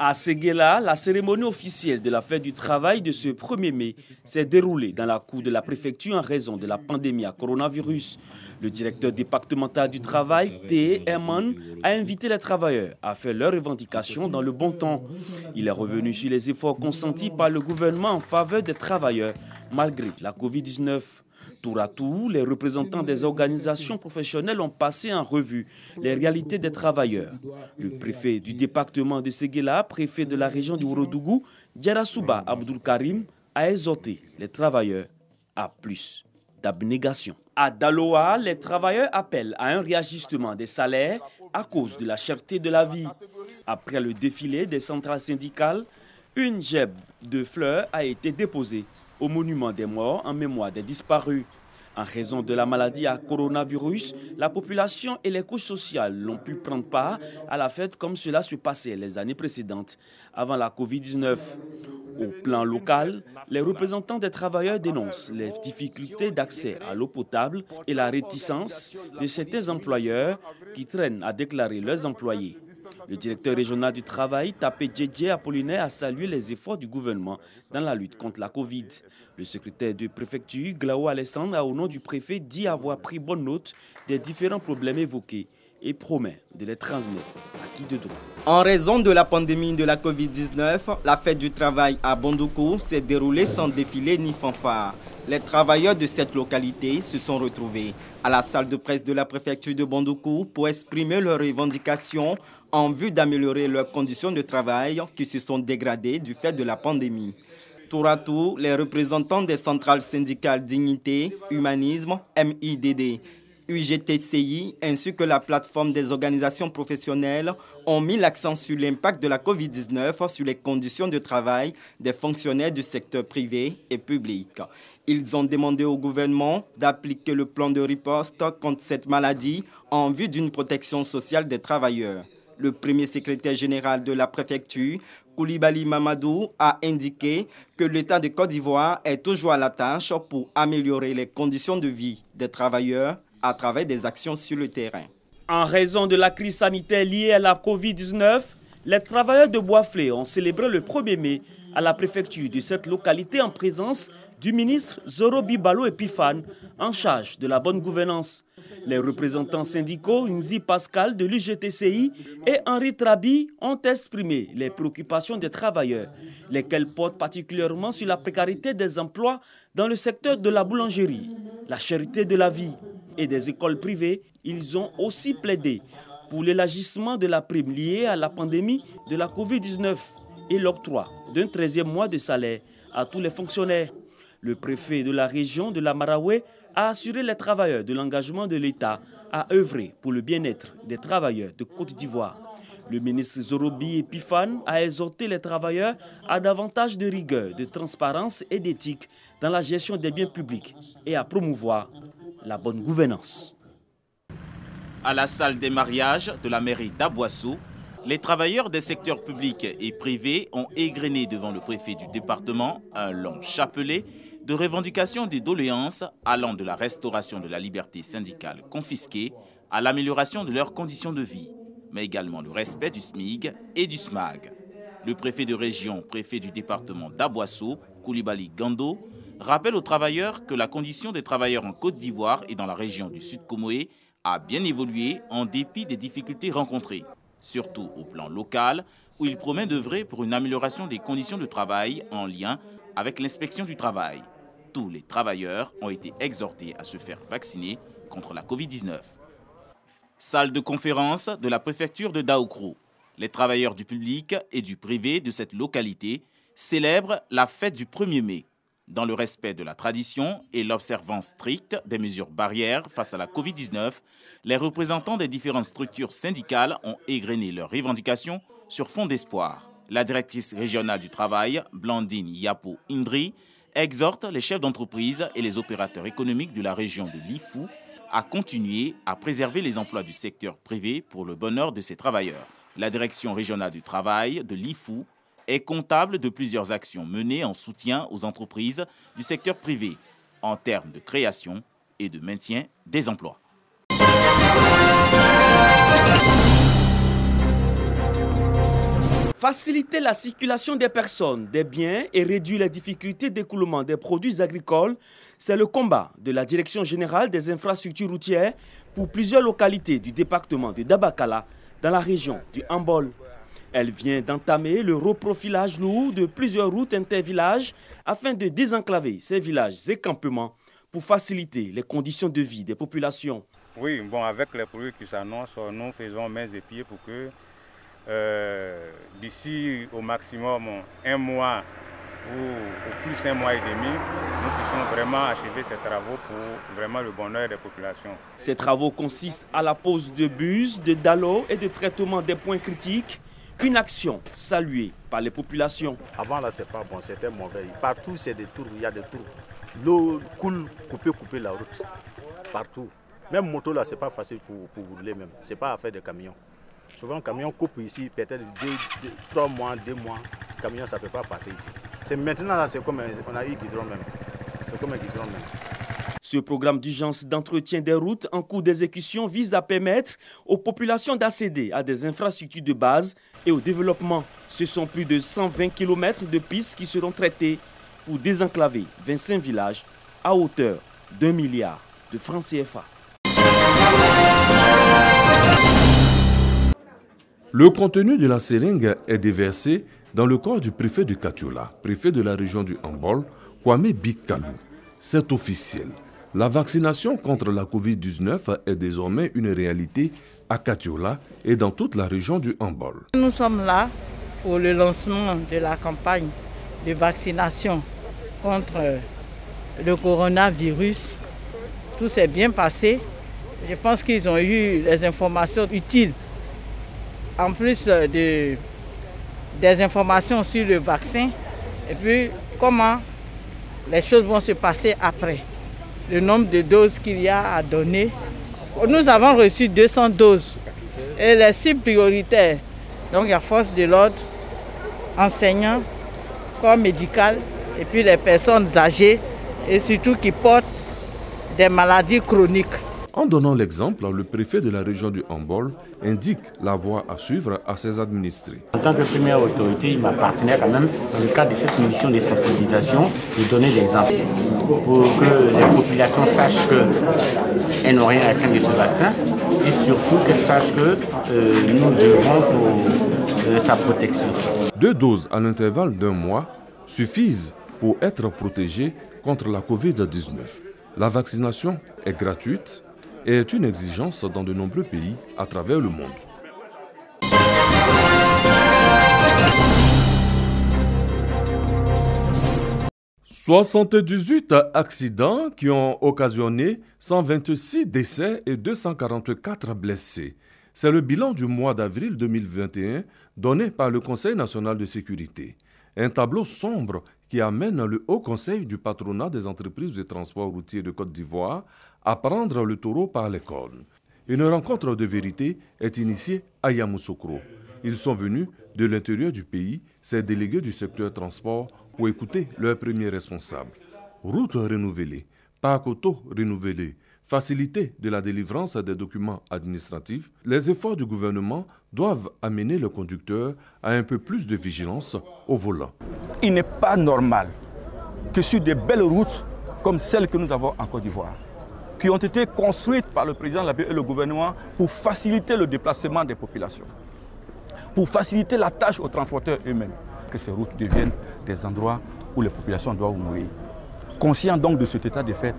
À Séguéla, la cérémonie officielle de la fête du travail de ce 1er mai s'est déroulée dans la cour de la préfecture en raison de la pandémie à coronavirus. Le directeur départemental du travail, T. Herman, a invité les travailleurs à faire leurs revendications dans le bon temps. Il est revenu sur les efforts consentis par le gouvernement en faveur des travailleurs malgré la Covid-19. Tour à tour, les représentants des organisations professionnelles ont passé en revue les réalités des travailleurs. Le préfet du département de Séguéla, préfet de la région du Ourodougou, Djarasouba Abdoul Karim, a exhorté les travailleurs à plus d'abnégation. À Daloa, les travailleurs appellent à un réajustement des salaires à cause de la cherté de la vie. Après le défilé des centrales syndicales, une gèbe de fleurs a été déposée au monument des morts en mémoire des disparus. En raison de la maladie à coronavirus, la population et les couches sociales n'ont pu prendre part à la fête comme cela se passait les années précédentes, avant la Covid-19. Au plan local, les représentants des travailleurs dénoncent les difficultés d'accès à l'eau potable et la réticence de certains employeurs qui traînent à déclarer leurs employés. Le directeur régional du travail, Tapé Djedje Apollinaire, a salué les efforts du gouvernement dans la lutte contre la Covid. Le secrétaire de préfecture, Glaou Alessandre, a au nom du préfet dit avoir pris bonne note des différents problèmes évoqués et promet de les transmettre à qui de droit. En raison de la pandémie de la Covid-19, la fête du travail à Bondoukou s'est déroulée sans défilé ni fanfare. Les travailleurs de cette localité se sont retrouvés à la salle de presse de la préfecture de Bondoukou pour exprimer leurs revendications en vue d'améliorer leurs conditions de travail qui se sont dégradées du fait de la pandémie. Tour à tour, les représentants des centrales syndicales Dignité, Humanisme, MIDD, UGTCI ainsi que la plateforme des organisations professionnelles ont mis l'accent sur l'impact de la Covid-19 sur les conditions de travail des fonctionnaires du secteur privé et public. Ils ont demandé au gouvernement d'appliquer le plan de riposte contre cette maladie en vue d'une protection sociale des travailleurs. Le premier secrétaire général de la préfecture, Koulibaly Mamadou, a indiqué que l'État de Côte d'Ivoire est toujours à la tâche pour améliorer les conditions de vie des travailleurs à travers des actions sur le terrain. En raison de la crise sanitaire liée à la Covid-19, les travailleurs de Boisflé ont célébré le 1er mai à la préfecture de cette localité en présence du ministre Zoro Bibalo Epifane en charge de la bonne gouvernance. Les représentants syndicaux Nzi Pascal de l'UGTCI et Henri Trabi ont exprimé les préoccupations des travailleurs, lesquelles portent particulièrement sur la précarité des emplois dans le secteur de la boulangerie, la cherté de la vie et des écoles privées. Ils ont aussi plaidé pour l'élargissement de la prime liée à la pandémie de la Covid-19 et l'octroi d'un 13e mois de salaire à tous les fonctionnaires. Le préfet de la région de la Maraoué a assuré les travailleurs de l'engagement de l'État à œuvrer pour le bien-être des travailleurs de Côte d'Ivoire. Le ministre Zorobi Epifane a exhorté les travailleurs à davantage de rigueur, de transparence et d'éthique dans la gestion des biens publics et à promouvoir la bonne gouvernance. À la salle des mariages de la mairie d'Abouassou, les travailleurs des secteurs publics et privés ont égrené devant le préfet du département un long chapelet de revendications et doléances allant de la restauration de la liberté syndicale confisquée à l'amélioration de leurs conditions de vie, mais également le respect du SMIG et du SMAG. Le préfet de région, préfet du département d'Abouassou, Koulibaly Gando, rappelle aux travailleurs que la condition des travailleurs en Côte d'Ivoire et dans la région du Sud Comoé a bien évolué en dépit des difficultés rencontrées, surtout au plan local, où il promet d'œuvrer pour une amélioration des conditions de travail en lien avec l'inspection du travail. Tous les travailleurs ont été exhortés à se faire vacciner contre la Covid-19. Salle de conférence de la préfecture de Daoukrou. Les travailleurs du public et du privé de cette localité célèbrent la fête du 1er mai. Dans le respect de la tradition et l'observance stricte des mesures barrières face à la Covid-19, les représentants des différentes structures syndicales ont égrené leurs revendications sur fond d'espoir. La directrice régionale du travail, Blandine Yapo Indri, exhorte les chefs d'entreprise et les opérateurs économiques de la région de l'Ifou à continuer à préserver les emplois du secteur privé pour le bonheur de ses travailleurs. La direction régionale du travail de l'Ifou est comptable de plusieurs actions menées en soutien aux entreprises du secteur privé en termes de création et de maintien des emplois. Faciliter la circulation des personnes, des biens et réduire les difficultés d'écoulement des produits agricoles, c'est le combat de la Direction générale des infrastructures routières pour plusieurs localités du département de Dabakala dans la région du Hambol. Elle vient d'entamer le reprofilage lourd de plusieurs routes intervillages afin de désenclaver ces villages et campements pour faciliter les conditions de vie des populations. Oui, bon, avec les produits qui s'annoncent, nous faisons mains et pieds pour que d'ici au maximum un mois ou plus un mois et demi, nous puissions vraiment achever ces travaux pour vraiment le bonheur des populations. Ces travaux consistent à la pose de buses, de dallos et de traitement des points critiques. Une action saluée par les populations. Avant là, c'est pas bon, c'était mauvais. Partout, c'est des tours, il y a des tours. L'eau coule, couper la route. Partout. Même moto là, c'est pas facile pour rouler même. C'est pas affaire de camion. Souvent, le camion coupe ici, peut-être 3 mois, 2 mois. Le camion, ça ne peut pas passer ici. C'est maintenant là, c'est comme on a eu Guidron même. C'est comme un Guidron même. Ce programme d'urgence d'entretien des routes en cours d'exécution vise à permettre aux populations d'accéder à des infrastructures de base et au développement. Ce sont plus de 120 km de pistes qui seront traitées pour désenclaver 25 villages à hauteur d'1 milliard de francs CFA. Le contenu de la seringue est déversé dans le corps du préfet de Katiola, préfet de la région du Hambol, Kwame Bikalou. C'est officiel. La vaccination contre la Covid-19 est désormais une réalité à Katiola et dans toute la région du Hambol. Nous sommes là pour le lancement de la campagne de vaccination contre le coronavirus. Tout s'est bien passé. Je pense qu'ils ont eu les informations utiles. En plus des informations sur le vaccin et puis comment les choses vont se passer après. Le nombre de doses qu'il y a à donner. Nous avons reçu 200 doses et les cibles prioritaires. Donc il y a force de l'ordre, enseignants, corps médical et puis les personnes âgées et surtout qui portent des maladies chroniques. En donnant l'exemple, le préfet de la région du Hambol indique la voie à suivre à ses administrés. En tant que première autorité, il m'appartenait quand même, dans le cadre de cette mission de sensibilisation, de donner l'exemple pour que les populations sachent qu'elles n'ont rien à craindre de ce vaccin et surtout qu'elles sachent que nous œuvrons pour sa protection. 2 doses à l'intervalle d'1 mois suffisent pour être protégés contre la Covid-19. La vaccination est gratuite et est une exigence dans de nombreux pays à travers le monde. « 78 accidents qui ont occasionné 126 décès et 244 blessés. C'est le bilan du mois d'avril 2021 donné par le Conseil national de sécurité. Un tableau sombre qui amène le Haut Conseil du patronat des entreprises de transport routier de Côte d'Ivoire à prendre le taureau par les cornes. Une rencontre de vérité est initiée à Yamoussoukro. Ils sont venus de l'intérieur du pays, ces délégués du secteur transport, pour écouter leurs premiers responsables. Route renouvelée, parc auto renouvelé, facilité de la délivrance des documents administratifs, les efforts du gouvernement doivent amener le conducteur à un peu plus de vigilance au volant. Il n'est pas normal que sur des belles routes comme celles que nous avons en Côte d'Ivoire, qui ont été construites par le président de la République et le gouvernement pour faciliter le déplacement des populations, pour faciliter la tâche aux transporteurs eux-mêmes, que ces routes deviennent des endroits où les populations doivent mourir. Conscients donc de cet état de fait,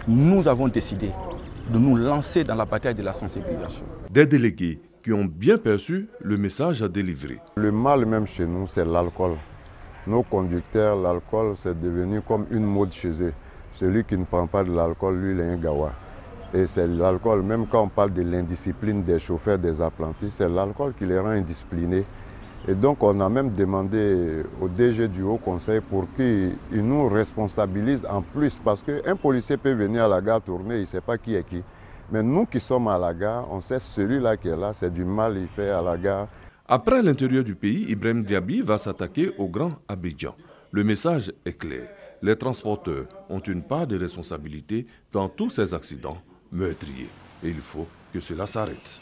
nous avons décidé de nous lancer dans la bataille de la sensibilisation. Des délégués qui ont bien perçu le message à délivrer. Le mal même chez nous, c'est l'alcool. Nos conducteurs, l'alcool, c'est devenu comme une mode chez eux. Celui qui ne prend pas de l'alcool, lui, il est un gawa. Et c'est l'alcool, même quand on parle de l'indiscipline des chauffeurs, des apprentis, c'est l'alcool qui les rend indisciplinés. Et donc on a même demandé au DG du Haut Conseil pour qu'il nous responsabilise en plus. Parce qu'un policier peut venir à la gare tourner, il ne sait pas qui est qui. Mais nous qui sommes à la gare, on sait celui-là qui est là, c'est du mal qu'il fait à la gare. Après l'intérieur du pays, Ibrahim Diaby va s'attaquer au Grand Abidjan. Le message est clair. Les transporteurs ont une part de responsabilité dans tous ces accidents meurtriers. Et il faut que cela s'arrête.